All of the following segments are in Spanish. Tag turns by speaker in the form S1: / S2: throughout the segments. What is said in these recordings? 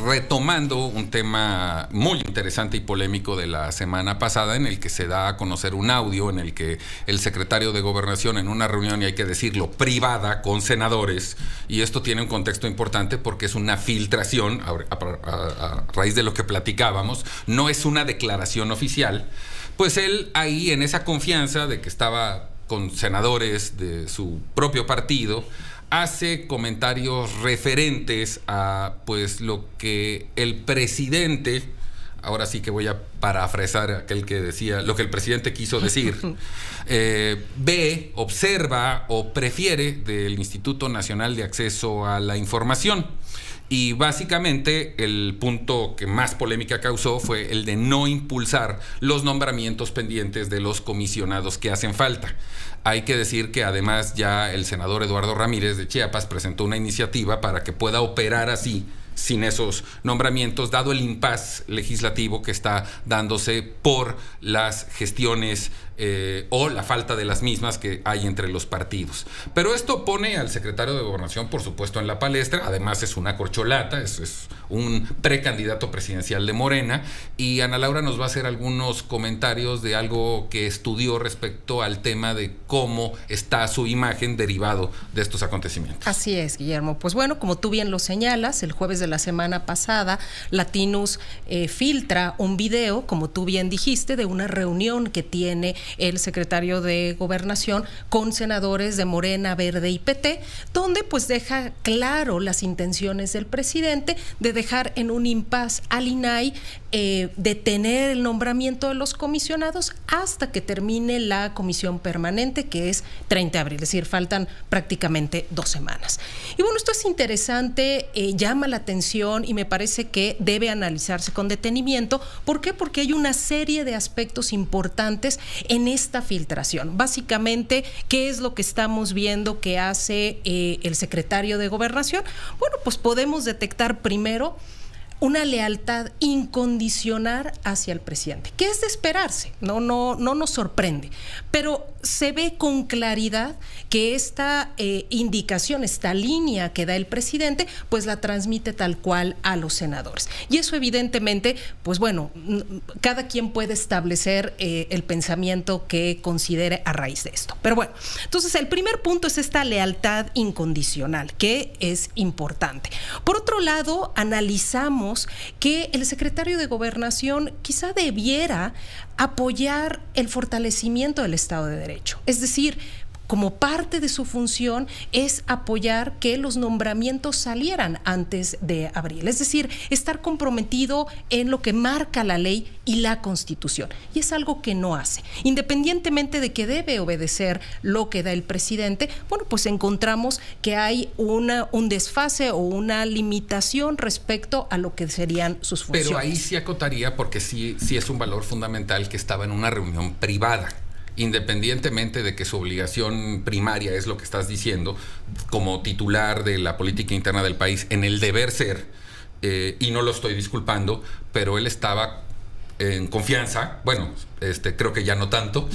S1: retomando un tema muy interesante y polémico de la semana pasada, en el que se da a conocer un audio en el que el secretario de Gobernación, en una reunión, y hay que decirlo, privada con senadores, y esto tiene un contexto importante porque es una filtración, a raíz de lo que platicábamos, no es una declaración oficial, pues él ahí, en esa confianza de que estaba con senadores de su propio partido, hace comentarios referentes a pues lo que el presidente, ahora sí que voy a parafrasar aquel que decía lo que el presidente quiso decir, ve, observa o prefiere del Instituto Nacional de Acceso a la Información. Y básicamente el punto que más polémica causó fue el de no impulsar los nombramientos pendientes de los comisionados que hacen falta. Hay que decir que además ya el senador Eduardo Ramírez de Chiapas presentó una iniciativa para que pueda operar así, sin esos nombramientos, dado el impasse legislativo que está dándose por las gestiones o la falta de las mismas que hay entre los partidos. Pero esto pone al secretario de Gobernación, por supuesto, en la palestra. Además es una corcholata, es un precandidato presidencial de Morena, y Ana Laura nos va a hacer algunos comentarios de algo que estudió respecto al tema de cómo está su imagen derivado de estos acontecimientos.
S2: Así es, Guillermo. Pues bueno, como tú bien lo señalas, el jueves de la semana pasada, Latinus filtra un video, como tú bien dijiste, de una reunión que tiene el secretario de Gobernación con senadores de Morena, Verde y PT, donde pues deja claro las intenciones del presidente de dejar en un impasse al INAI, detener el nombramiento de los comisionados hasta que termine la comisión permanente, que es 30 de abril, es decir, faltan prácticamente 2 semanas. Y bueno, esto es interesante, llama la atención y me parece que debe analizarse con detenimiento. ¿Por qué? Porque hay una serie de aspectos importantes en esta filtración. Básicamente, ¿qué es lo que estamos viendo que hace el secretario de Gobernación? Bueno, pues podemos detectar primero una lealtad incondicional hacia el presidente, que es de esperarse, no nos sorprende, pero se ve con claridad que esta indicación, esta línea que da el presidente, pues la transmite tal cual a los senadores. Y eso evidentemente, pues bueno, cada quien puede establecer el pensamiento que considere a raíz de esto. Pero bueno, entonces el primer punto es esta lealtad incondicional, que es importante. Por otro lado, analizamos que el secretario de Gobernación quizá debiera apoyar el fortalecimiento del Estado de Derecho. Es decir, como parte de su función es apoyar que los nombramientos salieran antes de abril, es decir, estar comprometido en lo que marca la ley y la Constitución, y es algo que no hace. Independientemente de que debe obedecer lo que da el presidente, bueno, pues encontramos que hay un desfase o una limitación respecto a lo que serían sus funciones.
S1: Pero ahí sí acotaría, porque sí es un valor fundamental que estaba en una reunión privada. Independientemente de que su obligación primaria es lo que estás diciendo, como titular de la política interna del país, en el deber ser, y no lo estoy disculpando, pero él estaba en confianza, bueno, creo que ya no tanto.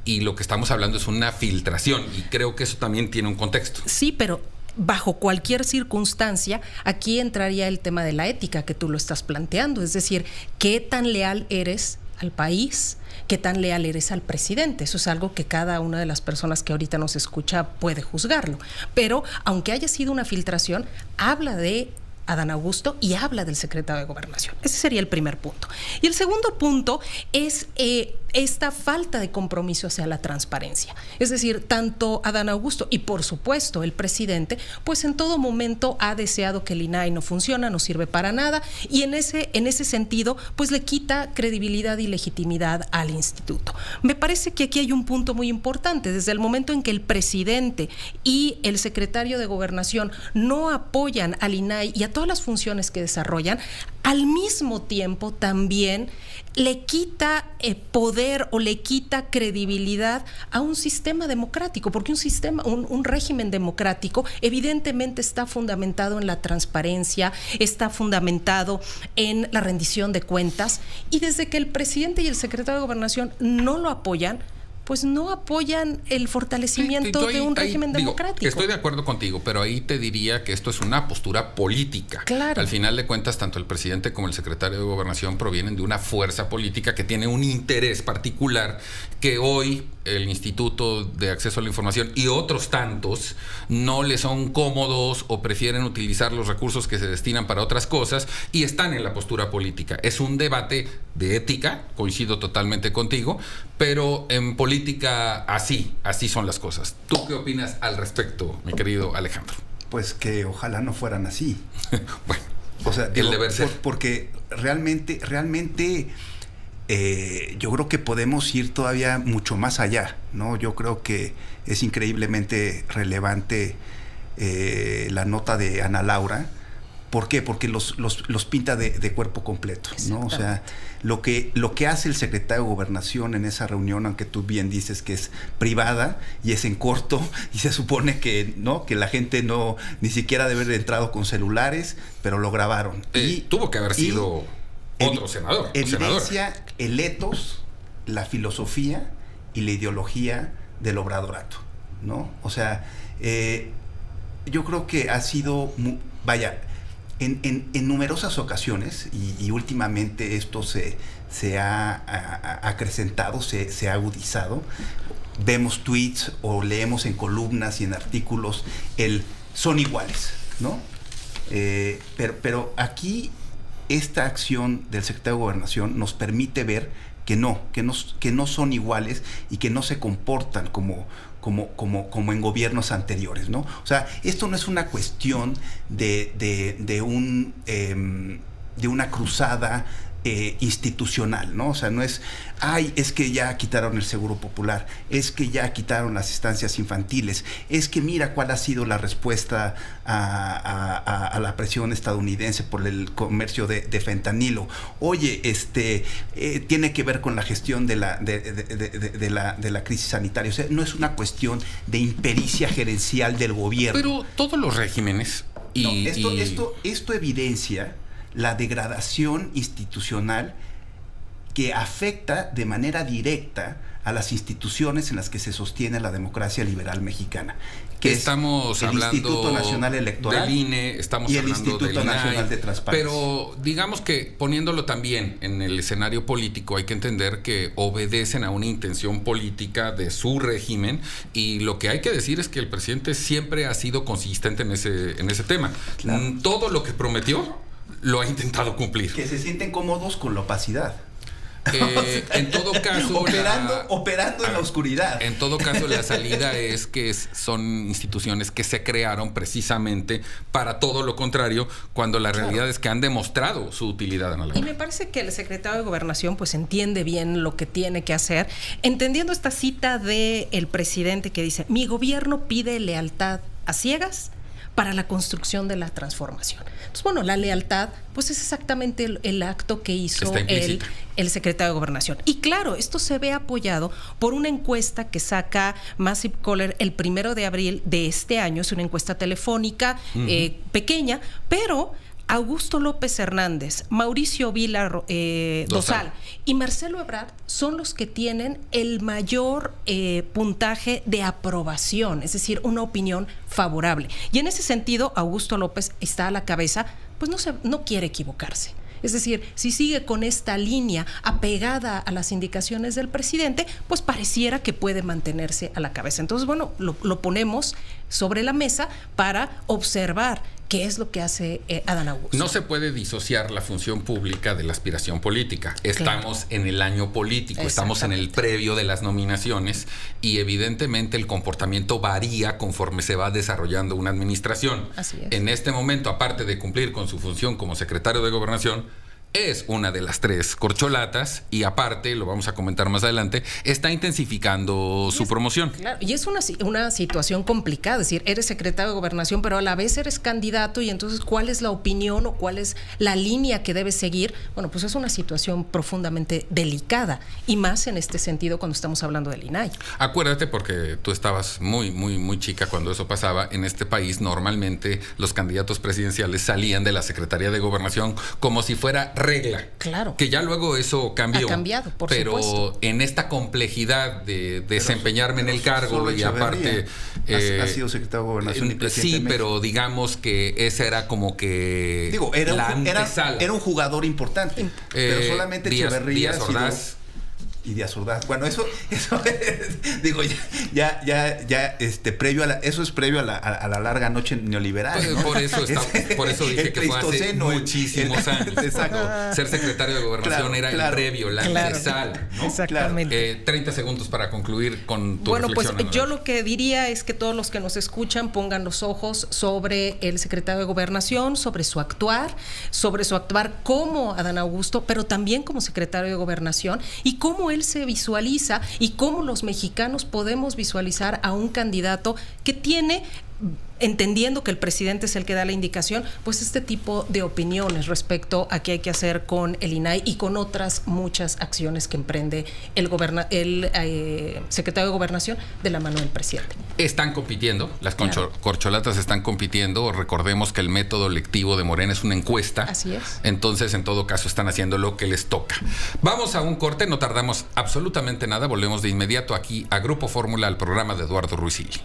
S1: Y lo que estamos hablando es una filtración, y creo que eso también tiene un contexto.
S2: Sí, pero bajo cualquier circunstancia, aquí entraría el tema de la ética que tú lo estás planteando, es decir, ¿qué tan leal eres al país? ¿Qué tan leal eres al presidente? Eso es algo que cada una de las personas que ahorita nos escucha puede juzgarlo. Pero aunque haya sido una filtración, habla de Adán Augusto y habla del secretario de Gobernación. Ese sería el primer punto. Y el segundo punto es esta falta de compromiso hacia la transparencia. Es decir, tanto Adán Augusto y por supuesto el presidente, pues en todo momento ha deseado que el INAI no funciona, no sirve para nada, y en ese sentido, pues le quita credibilidad y legitimidad al instituto. Me parece que aquí hay un punto muy importante. Desde el momento en que el presidente y el secretario de Gobernación no apoyan al INAI y a todas las funciones que desarrollan, al mismo tiempo también le quita poder o le quita credibilidad a un sistema democrático, porque un régimen democrático evidentemente está fundamentado en la transparencia, está fundamentado en la rendición de cuentas, y desde que el presidente y el secretario de Gobernación no lo apoyan, pues no apoyan el fortalecimiento de un régimen democrático.
S1: Estoy de acuerdo contigo, pero ahí te diría que esto es una postura política.
S2: Claro.
S1: Al final de cuentas, tanto el presidente como el secretario de Gobernación provienen de una fuerza política que tiene un interés particular que hoy el Instituto de Acceso a la Información y otros tantos no les son cómodos o prefieren utilizar los recursos que se destinan para otras cosas y están en la postura política. Es un debate de ética, coincido totalmente contigo, pero en política así son las cosas. ¿Tú qué opinas al respecto, mi querido Alejandro?
S3: Pues que ojalá no fueran así.
S1: Bueno,
S3: o sea,
S1: el deber ser.
S3: Porque realmente yo creo que podemos ir todavía mucho más allá, ¿no? Yo creo que es increíblemente relevante la nota de Ana Laura. ¿Por qué? Porque los pinta de cuerpo completo, ¿no? O sea, lo que hace el secretario de Gobernación en esa reunión, aunque tú bien dices que es privada y es en corto, y se supone que no, que la gente no ni siquiera debe haber entrado con celulares, pero lo grabaron.
S1: Y tuvo que haber sido otro senador.
S3: Evidencia el etos, la filosofía y la ideología del obradorato, ¿no? O sea, yo creo que ha sido, en numerosas ocasiones, y últimamente esto se ha acrecentado, se ha agudizado. Vemos tweets o leemos en columnas y en artículos son iguales, ¿no? Pero aquí esta acción del secretario de Gobernación nos permite ver que no son iguales y que no se comportan como en gobiernos anteriores, ¿no? O sea, esto no es una cuestión de una cruzada institucional, ¿no? O sea, no es, es que ya quitaron el seguro popular, es que ya quitaron las estancias infantiles, es que mira cuál ha sido la respuesta a la presión estadounidense por el comercio de fentanilo. Oye, tiene que ver con la gestión de la crisis sanitaria. O sea, no es una cuestión de impericia gerencial del gobierno.
S1: Pero todos los regímenes
S3: esto evidencia la degradación institucional que afecta de manera directa a las instituciones en las que se sostiene la democracia liberal mexicana, que
S1: estamos
S3: es el Instituto Nacional Electoral,
S1: del INE, estamos
S3: y el
S1: hablando
S3: Instituto
S1: del
S3: Nacional
S1: INAI,
S3: de Transparencia.
S1: Pero digamos que poniéndolo también en el escenario político, hay que entender que obedecen a una intención política de su régimen, y lo que hay que decir es que el presidente siempre ha sido consistente en ese tema. Claro. Todo lo que prometió lo ha intentado cumplir.
S3: Que se sienten cómodos con la opacidad.
S1: En todo caso
S3: operando en la oscuridad.
S1: En todo caso, la salida es que son instituciones que se crearon precisamente para todo lo contrario, cuando la realidad es que han demostrado su utilidad en la ley.
S2: Y me parece que el secretario de Gobernación pues entiende bien lo que tiene que hacer, entendiendo esta cita del presidente que dice: mi gobierno pide lealtad a ciegas para la construcción de la transformación. Entonces, bueno, la lealtad pues es exactamente el acto que hizo el secretario de Gobernación. Y claro, esto se ve apoyado por una encuesta que saca Massive Caller el 1 de abril de este año. Es una encuesta telefónica pequeña, pero Augusto López Hernández, Mauricio Vila Dosal y Marcelo Ebrard son los que tienen el mayor puntaje de aprobación, es decir, una opinión favorable. Y en ese sentido, Augusto López está a la cabeza, pues no quiere equivocarse. Es decir, si sigue con esta línea apegada a las indicaciones del presidente, pues pareciera que puede mantenerse a la cabeza. Entonces, bueno, lo ponemos sobre la mesa para observar qué es lo que hace Adán Augusto.
S1: No se puede disociar la función pública de la aspiración política. Estamos en el año político, estamos en el previo de las nominaciones, y evidentemente el comportamiento varía conforme se va desarrollando una administración.
S2: Así es.
S1: En este momento, aparte de cumplir con su función como secretario de Gobernación, es una de las 3 corcholatas, y aparte, lo vamos a comentar más adelante, está intensificando su promoción.
S2: Claro, y es una situación complicada, es decir, eres secretario de Gobernación, pero a la vez eres candidato, y entonces, ¿cuál es la opinión o cuál es la línea que debes seguir? Bueno, pues es una situación profundamente delicada, y más en este sentido cuando estamos hablando del INAI.
S1: Acuérdate, porque tú estabas muy, muy, muy chica cuando eso pasaba. En este país, normalmente, los candidatos presidenciales salían de la Secretaría de Gobernación como si fuera regla.
S2: Claro.
S1: Que ya luego eso cambió.
S2: Ha cambiado, por
S1: pero
S2: supuesto.
S1: en esta complejidad de desempeñarme en el cargo
S3: solo
S1: y aparte...
S3: ha sido secretario de Gobernación y presidente
S1: sí,
S3: de México.
S1: pero digamos que esa era como que
S3: Digo,
S1: la antesala.
S3: era un jugador importante, pero solamente Echeverría
S1: Díaz Ordaz.
S3: Y Díaz Ordaz. Bueno, eso digo, previo a eso es previo a la larga noche neoliberal, ¿no?
S1: Por eso dije que fue hace
S3: Pleistoceno,
S1: muchísimos años.
S3: Exacto.
S1: Ser secretario de Gobernación era el previo, la antesala, ¿no?
S2: Exactamente.
S1: 30 segundos para concluir con tu
S2: Bueno, pues
S1: reflexión.
S2: yo lo que diría es que todos los que nos escuchan pongan los ojos sobre el secretario de Gobernación, sobre su actuar como Adán Augusto, pero también como secretario de Gobernación, y cómo él se visualiza y cómo los mexicanos podemos visualizar a un candidato que tiene, entendiendo que el presidente es el que da la indicación, pues este tipo de opiniones respecto a qué hay que hacer con el INAI y con otras muchas acciones que emprende el secretario de Gobernación de la mano del presidente.
S1: Están compitiendo, las corcholatas están compitiendo. Recordemos que el método lectivo de Morena es una encuesta.
S2: Así es.
S1: Entonces, en todo caso, están haciendo lo que les toca. Vamos a un corte, no tardamos absolutamente nada. Volvemos de inmediato aquí a Grupo Fórmula, al programa de Eduardo Ruiz Gil.